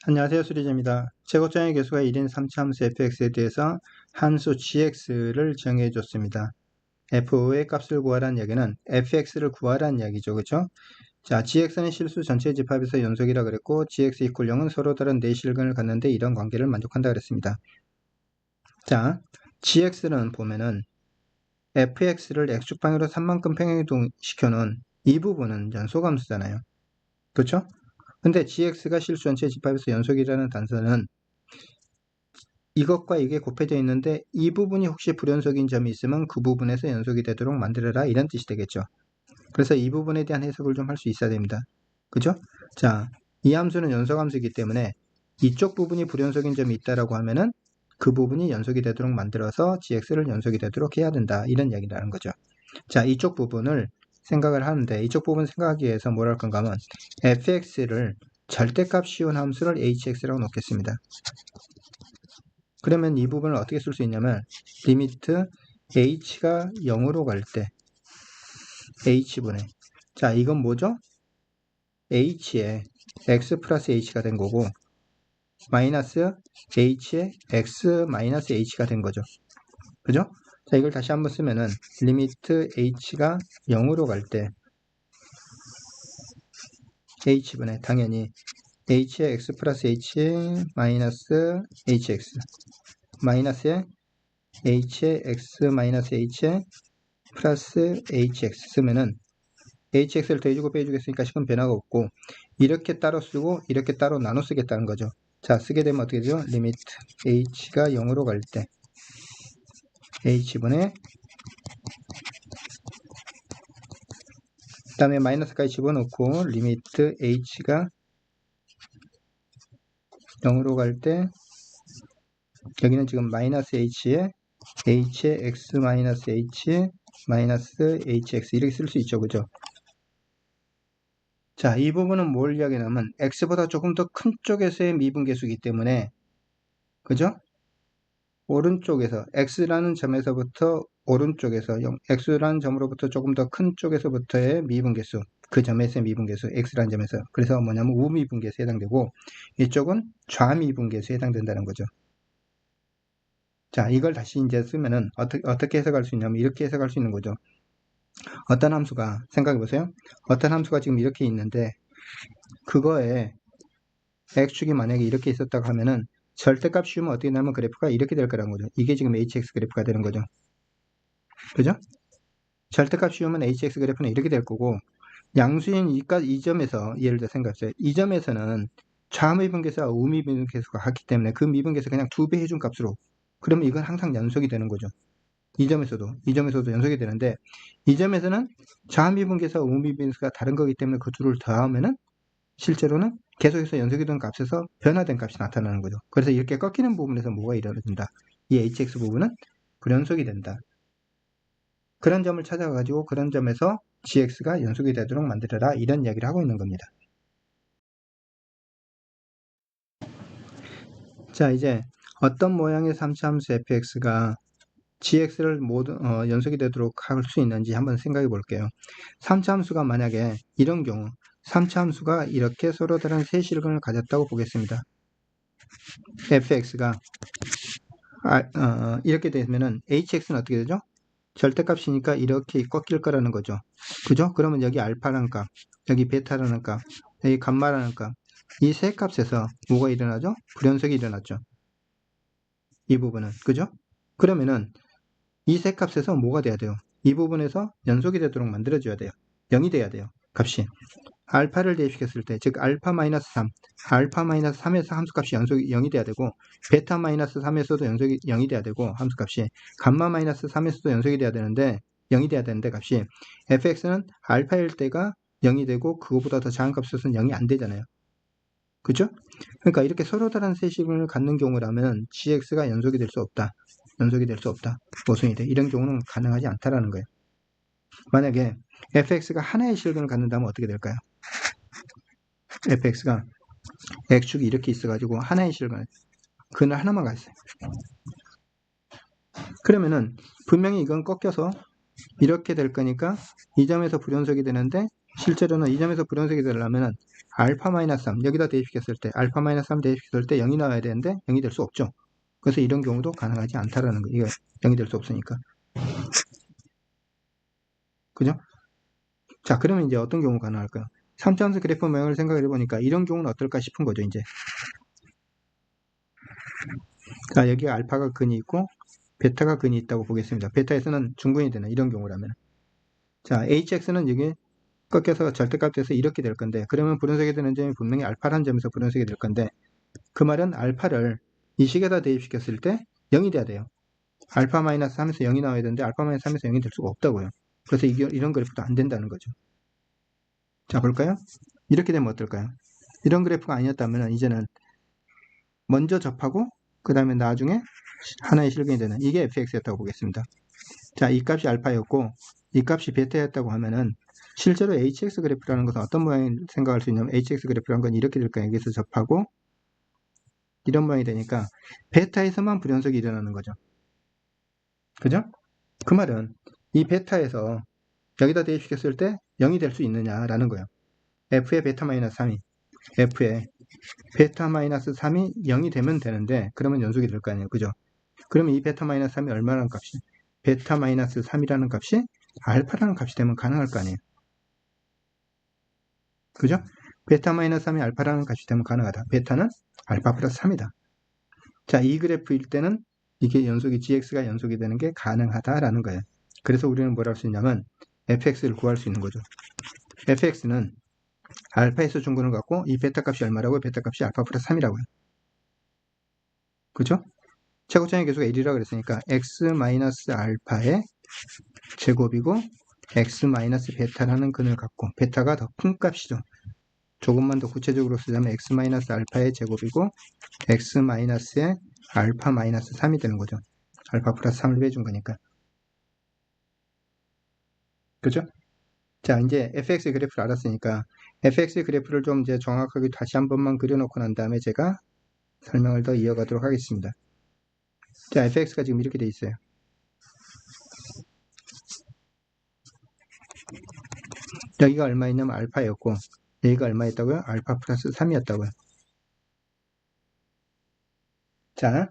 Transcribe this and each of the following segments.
안녕하세요. 수리제입니다. 최고점의 개수가 1인 3차함수 fx에 대해서 함수 gx를 정해줬습니다. f의 값을 구하라는 이야기는 fx를 구하라는 이야기죠. 그렇죠? 자, gx는 실수 전체 집합에서 연속이라 그랬고 gx 이퀄 0은 서로 다른 네 실근을 갖는데 이런 관계를 만족한다 그랬습니다. 자, gx는 보면은 fx를 x축방위로 3만큼 평행이동시켜놓은 이 부분은 연소함수잖아요. 그렇죠? 근데 gx가 실수 전체 집합에서 연속이라는 단서는 이것과 이게 곱해져 있는데 이 부분이 혹시 불연속인 점이 있으면 그 부분에서 연속이 되도록 만들어라 이런 뜻이 되겠죠. 그래서 이 부분에 대한 해석을 좀 할 수 있어야 됩니다. 그죠? 자, 이 함수는 연속함수이기 때문에 이쪽 부분이 불연속인 점이 있다라고 하면은 그 부분이 연속이 되도록 만들어서 gx를 연속이 되도록 해야 된다 이런 이야기라는 거죠. 자, 이쪽 부분을 생각을 하는데 이쪽 부분 생각하기 위해서 뭘 할 건가 하면 fx를 절대값 씌운 함수를 hx라고 놓겠습니다. 그러면 이 부분을 어떻게 쓸 수 있냐면 리미트 h가 0으로 갈 때 h분의 자 이건 뭐죠? h에 x 플러스 h가 된 거고 마이너스 h에 x 마이너스 h가 된 거죠. 그죠? 자 이걸 다시 한번 쓰면은 리미트 h가 0으로 갈 때 h분의 당연히 h에 x 플러스 h 마이너스 hx 마이너스에 h에 x 마이너스 h에 플러스 hx 쓰면은 hx를 더해주고 빼주겠으니까 식은 변화가 없고 이렇게 따로 쓰고 이렇게 따로 나눠 쓰겠다는 거죠. 자 쓰게 되면 어떻게 되죠? 리미트 h가 0으로 갈 때 h분의 그 다음에 마이너스까지 집어넣고 리미트 h가 0으로 갈 때 여기는 지금 마이너스 h에 x 마이너스 h 마이너스 hx 이렇게 쓸 수 있죠. 그죠? 자, 이 부분은 뭘 이야기하냐면 x보다 조금 더 큰 쪽에서의 미분계수이기 때문에 그죠? 오른쪽에서 x라는 점에서부터 오른쪽에서 x라는 점으로부터 조금 더 큰 쪽에서부터의 미분계수 그 점에서의 미분계수 x라는 점에서 그래서 뭐냐면 우미분계수에 해당되고 이쪽은 좌미분계수에 해당된다는 거죠. 자, 이걸 다시 이제 쓰면은 어떻게 해석할 수 있냐면 이렇게 해석할 수 있는 거죠. 어떤 함수가 생각해 보세요. 어떤 함수가 지금 이렇게 있는데 그거에 x축이 만약에 이렇게 있었다고 하면은 절대값 씌우면 어떻게 되냐면 그래프가 이렇게 될 거라는 거죠. 이게 지금 hx 그래프가 되는 거죠. 그죠? 절대값 씌우면 hx 그래프는 이렇게 될 거고 양수인 이 점에서 예를 들어 생각해보세요. 이 점에서는 좌미분계수와 우미분계수가 같기 때문에 그 미분계수 그냥 2배 해준 값으로 그러면 이건 항상 연속이 되는 거죠. 이 점에서도 연속이 되는데 이 점에서는 좌미분계수와 우미분계수가 다른 거기 때문에 그 둘을 더하면은 실제로는 계속해서 연속이 된 값에서 변화된 값이 나타나는 거죠. 그래서 이렇게 꺾이는 부분에서 뭐가 일어난다. 이 hx 부분은 불연속이 된다. 그런 점을 찾아가지고 그런 점에서 gx가 연속이 되도록 만들어라 이런 이야기를 하고 있는 겁니다. 자 이제 어떤 모양의 3차 함수 fx가 gx를 모두 연속이 되도록 할 수 있는지 한번 생각해 볼게요. 3차 함수가 만약에 이런 경우 3차 함수가 이렇게 서로 다른 세 실근을 가졌다고 보겠습니다. fx가 이렇게 되면은 hx는 어떻게 되죠? 절대값이니까 이렇게 꺾일 거라는 거죠. 그죠? 그러면 여기 알파라는 값, 여기 베타라는 값, 여기 감마라는 값, 이 세 값에서 뭐가 일어나죠? 불연속이 일어났죠. 이 부분은. 그죠? 그러면은 이 세 값에서 뭐가 돼야 돼요? 이 부분에서 연속이 되도록 만들어줘야 돼요. 0이 돼야 돼요. 값이. 알파를 대입시켰을 때, 즉 알파 마이너스 3, 알파 마이너스 3에서 함수값이 연속이 0이 돼야 되고 베타 마이너스 3에서도 연속이 0이 돼야 되고 함수값이 감마 마이너스 3에서도 연속이 돼야 되는데 0이 돼야 되는데 값이 fx는 알파일 때가 0이 되고 그거보다 더 작은 값에서는 0이 안 되잖아요. 그죠? 그러니까 이렇게 서로 다른 세식을 갖는 경우라면 gx가 연속이 될 수 없다. 연속이 될 수 없다. 모순이 돼. 이런 경우는 가능하지 않다라는 거예요. 만약에 fx가 하나의 실근을 갖는다면 어떻게 될까요? fx가 x축이 이렇게 있어가지고 하나의 실근 그늘 하나만 가 있어요. 그러면은 분명히 이건 꺾여서 이렇게 될 거니까 이 점에서 불연속이 되는데 실제로는 이 점에서 불연속이 되려면은 알파 마이너스 3 여기다 대입시켰을 때 알파 마이너스 3 대입시켰을 때 0이 나와야 되는데 0이 될 수 없죠. 그래서 이런 경우도 가능하지 않다라는 거. 이거 0이 될 수 없으니까. 그죠? 자, 그러면 이제 어떤 경우 가능할까요? 3차함수 그래프 모양을 생각해 보니까 이런 경우는 어떨까 싶은 거죠, 이제. 자, 여기가 알파가 근이 있고 베타가 근이 있다고 보겠습니다. 베타에서는 중근이 되는 이런 경우라면. 자, hx는 여기 꺾여서 절대값 돼서 이렇게 될 건데, 그러면 불연속이 되는 점이 분명히 알파라는 점에서 불연속이 될 건데, 그 말은 알파를 이 식에다 대입시켰을 때 0이 돼야 돼요. 알파 마이너스 3에서 0이 나와야 되는데 알파 마이너스 3에서 0이 될 수가 없다고요. 그래서 이런 그래프도 안 된다는 거죠. 자, 볼까요? 이렇게 되면 어떨까요? 이런 그래프가 아니었다면 이제는 먼저 접하고 그 다음에 나중에 하나의 실근이 되는 이게 fx였다고 보겠습니다. 자, 이 값이 알파였고 이 값이 베타였다고 하면은 실제로 hx 그래프라는 것은 어떤 모양을 생각할 수 있냐면 hx 그래프라는 건 이렇게 될 거예요. 여기서 접하고 이런 모양이 되니까 베타에서만 불연속이 일어나는 거죠. 그죠? 그 말은 이 베타에서 여기다 대입시켰을 때 0이 될 수 있느냐라는 거예요. f의 베타 마이너스 3이 f의 베타 마이너스 3이 0이 되면 되는데 그러면 연속이 될 거 아니에요. 그죠? 그러면 이 베타 마이너스 3이 얼마라는 값이 베타 마이너스 3이라는 값이 알파라는 값이 되면 가능할 거 아니에요. 그죠? 베타 마이너스 3이 알파라는 값이 되면 가능하다. 베타는 알파 플러스 3이다. 자, 이 그래프일 때는 이게 연속이 gx가 연속이 되는 게 가능하다라는 거예요. 그래서 우리는 뭘 할 수 있냐면 fx를 구할 수 있는 거죠. fx는 알파에서 중근을 갖고 이 베타 값이 얼마라고요? 베타 값이 알파 플러스 3이라고요. 그죠? 최고점의 계수가 1이라고 그랬으니까 x 마이너스 알파의 제곱이고 x 마이너스 베타라는 근을 갖고 베타가 더 큰 값이죠. 조금만 더 구체적으로 쓰자면 x 마이너스 알파의 제곱이고 x 마이너스의 알파 마이너스 3이 되는 거죠. 알파 플러스 3을 빼준 거니까. 그죠? 자, 이제 fx 그래프를 알았으니까 fx 그래프를 좀 이제 정확하게 다시 한 번만 그려놓고 난 다음에 제가 설명을 더 이어가도록 하겠습니다. 자, fx가 지금 이렇게 돼 있어요. 여기가 얼마였냐면 알파였고 여기가 얼마였다고요? 알파 플러스 3이었다고요. 자,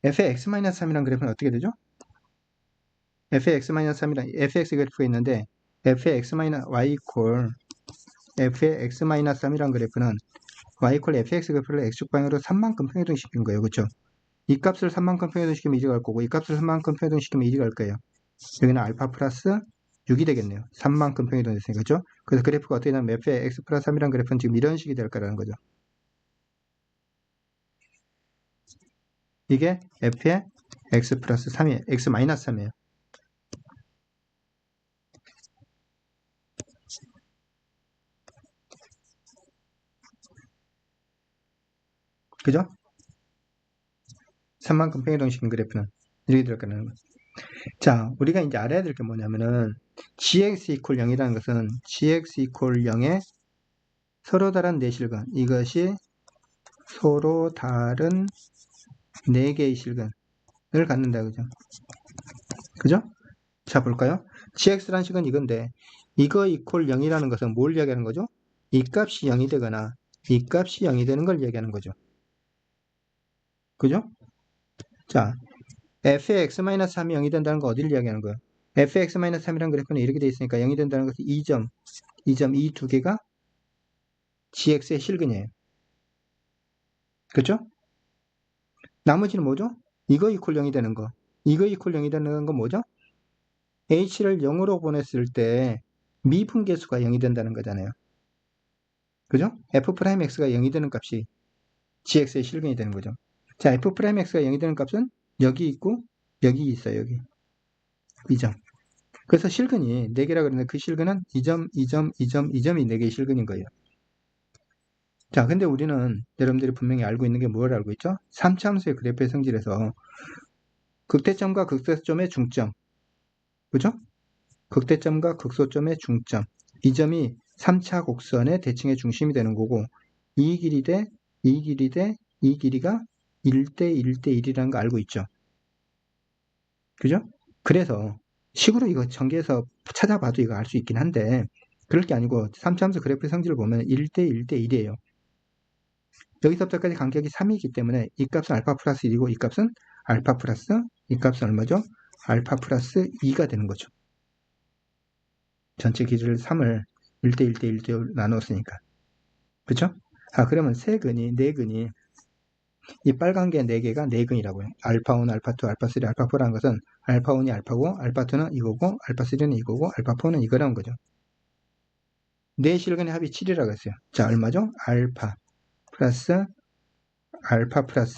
f의 x-3이라는 그래프는 어떻게 되죠? f의 x-3이란 fx 그래프가 있는데 f의 y 이퀄 f의 x-3이라는 그래프는 y 이퀄 fx 그래프를 x축 방향으로 3만큼 평행이동시킨 거예요. 그렇죠? 이 값을 3만큼 평행이동시키면 이리 갈 거고 이 값을 3만큼 평행이동시키면 이리 갈 거예요. 여기는 알파 플러스 6이 되겠네요. 3만큼 평행이동됐으니까. 그렇죠? 그래서 그래프가 어떻게 되냐면 f의 x 플러스 3이라는 그래프는 지금 이런 식이 될 거라는 거죠. 이게 f의 x 플러스 3이에요. x 마이너스 3이에요. 그죠? 3만큼 평행이동시킨 그래프는 이렇게 될 거라는 거죠. 자, 우리가 이제 알아야 될 게 뭐냐면은 gx 이퀄 0이라는 것은 gx 이퀄 0에 서로 다른 내실근 이것이 서로 다른 4개의 실근을 갖는다 그죠? 그죠? 자, 볼까요? gx라는 식은 이건데 이거 이퀄 0이라는 것은 뭘 이야기하는 거죠? 이 값이 0이 되거나 이 값이 0이 되는 걸 이야기하는 거죠. 그죠? 자, f의 x-3이 0이 된다는 거 어디를 이야기하는 거예요? f의 x-3이라는 그래프는 이렇게 되어 있으니까 0이 된다는 것은 2점, 이 두 개가 gx의 실근이에요. 그죠? 나머지는 뭐죠? 이거 이퀄 0이 되는 거. 이거 이퀄 0이 되는 건 뭐죠? h를 0으로 보냈을 때 미분계수가 0이 된다는 거잖아요. 그죠? f'x가 0이 되는 값이 gx의 실근이 되는 거죠. 자, f'x가 0이 되는 값은 여기 있고 여기 있어요. 여기. 이 점. 그래서 실근이 4개라 그러는데 그 실근은 2점, 2점, 2점, 2점이 4개의 실근인 거예요. 자, 근데 우리는 여러분들이 분명히 알고 있는 게 뭘 알고 있죠? 3차 함수의 그래프의 성질에서 극대점과 극소점의 중점. 그죠? 극대점과 극소점의 중점. 이 점이 3차 곡선의 대칭의 중심이 되는 거고 이 길이 대 이 길이 대 이 길이가 1대 1대 1이라는 거 알고 있죠? 그죠? 그래서 식으로 이거 전개해서 찾아봐도 이거 알 수 있긴 한데 그럴 게 아니고 3차함수 그래프의 성질을 보면 1대 1대 1이에요. 여기서부터까지 간격이 3이기 때문에 이 값은 알파 플러스 1이고 이 값은 알파 플러스 이 값은 얼마죠? 알파 플러스 2가 되는 거죠. 전체 길이를 3을 1대 1대 1대 나눴으니까. 그쵸? 그러면 세 근이, 네 근이 이 빨간 게 4개가 4근이라고요. 알파1, 알파2, 알파3, 알파4라는 것은 알파1이 알파고 알파2는 이거고 알파3는 이거고 알파4는 이거라는 거죠. 네 실근의 합이 7이라고 했어요. 자, 얼마죠? 알파 플러스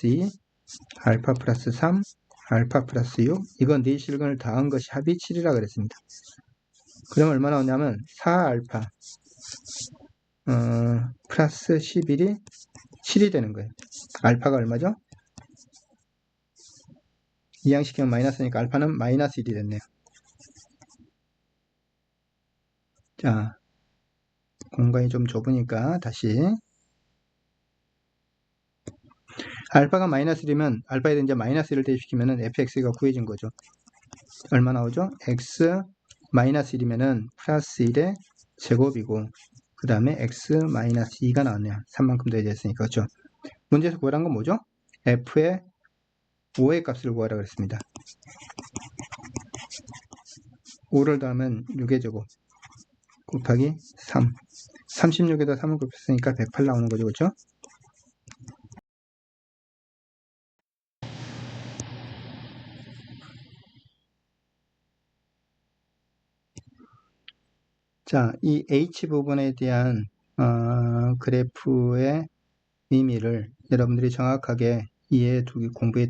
2, 알파 플러스 3, 알파 플러스 6. 이건 네 실근을 더한 것이 합이 7이라고 그랬습니다. 그럼 얼마 나오냐면 4알파 플러스 11이 7이 되는 거예요. 알파가 얼마죠? 이항시키면 마이너스니까 알파는 마이너스 1이 됐네요. 자, 공간이 좀 좁으니까 다시 알파가 마이너스 1이면 알파에 이제 마이너스 1을 대입시키면 fx가 구해진 거죠. 얼마 나오죠? x 마이너스 1이면은 플러스 1의 제곱이고 그 다음에 x 마이너스 2가 나왔네요. 3만큼 더해졌으니까. 그렇죠? 문제에서 구하란 건 뭐죠? f의 5의 값을 구하라 그랬습니다. 5를 더하면 6의 제곱 곱하기 3. 36에다 3을 곱했으니까 108 나오는 거죠. 그렇죠? 자, 이 H 부분에 대한 그래프의 의미를 여러분들이 정확하게 공부해